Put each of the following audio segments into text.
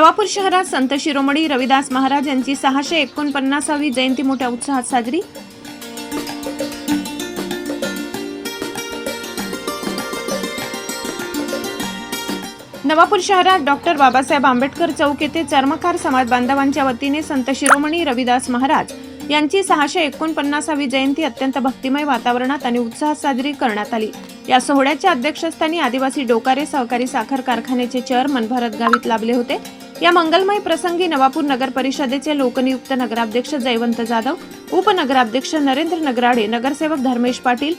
नवापूर शहरात संत शिरोमणी रविदास महाराज यांची 649वी जयंती मोठ्या उत्साहात साजरी। नवापूर शहरात डॉक्टर बाबासाहेब आंबेडकर चौक येथे चर्मकार समाज बांधवांच्या वतीने संत शिरोमणी रविदास महाराज यांची 649वी जयंती अत्यंत भक्तिमय वातावरणात आणि उत्साहात साजरी करण्यात आली। या सोहळ्याच्या अध्यक्षस्थानी आदिवासी डोकारे सहकारी साखर कारखान्याचे चेअरमन भरत गावित लाभले होते। या मंगलमय प्रसंगी नवापूर नगर परिषदेचे लोकनियुक्त नगराध्यक्ष जयवंत जाधव, उपनगराध्यक्ष नरेंद्र नगराडे, नगरसेवक धर्मेश पाटील,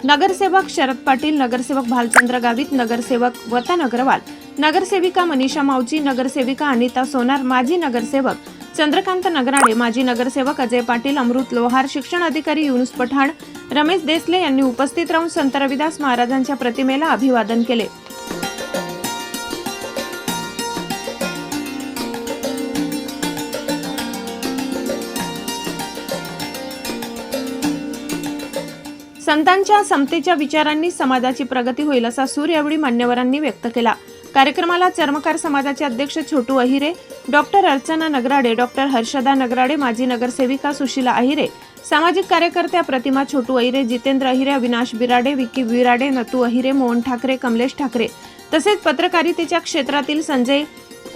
नगरसेवक शरद पाटील, नगरसेवक भालचंद्र गावित, नगरसेवक वतन अग्रवाल, नगरसेविका मनीषा मावची, नगरसेविका अनिता सोनार, माजी नगरसेवक चंद्रकांत नगराडे, माजी नगरसेवक अजय पाटील, अमृत लोहार, शिक्षण अधिकारी युनुस पठाण, रमेश देसले यांनी उपस्थित राहून संत रविदास महाराजांच्या प्रतिमेला अभिवादन केले। संतांच्या समतेच्या विचारांनी समाजाची प्रगती होईल असा सूर यावेळी मान्यवरांनी व्यक्त केला। कार्यक्रमाला चर्मकार समाजाचे अध्यक्ष छोटू अहिरे, डॉक्टर अर्चना नगराडे, डॉक्टर हर्षदा नगराडे, माजी नगरसेविका सुशीला अहिरे, सामाजिक कार्यकर्त्या प्रतिमा छोटू अहिरे, जितेंद्र अहिरे, अविनाश बिराडे, विकी बिराडे, नतू अहिरे, मोहन ठाकरे, कमलेश ठाकरे तसेच पत्रकारितेच्या क्षेत्रातील संजय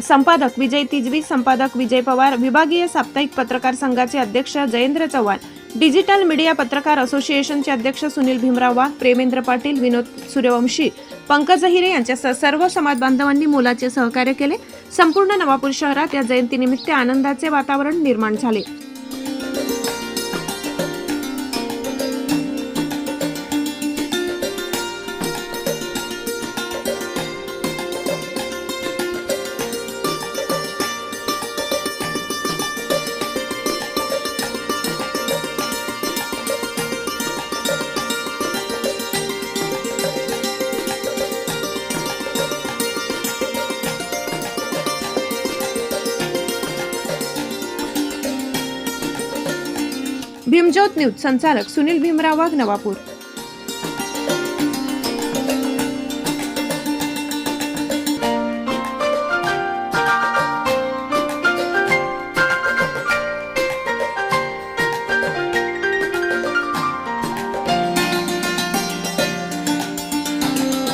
संपादक विजय तिजवी, संपादक विजय पवार, विभागीय साप्ताहिक पत्रकार संघाचे अध्यक्ष जयेंद्र चव्हाण, डिजिटल मीडिया पत्रकार असोसिएशनचे अध्यक्ष सुनील भीमराव वाघ, प्रेमेंद्र पाटील, विनोद सूर्यवंशी, पंकज अहिरे यांच्यासह सर्व समाज बांधवांनी मोलाचे सहकार्य केले। संपूर्ण नवापूर शहरात या जयंतीनिमित्त आनंदाचे वातावरण निर्माण झाले। भीमज्योत न्यूज संचालक सुनील भीमराव वाघ, नवापूर।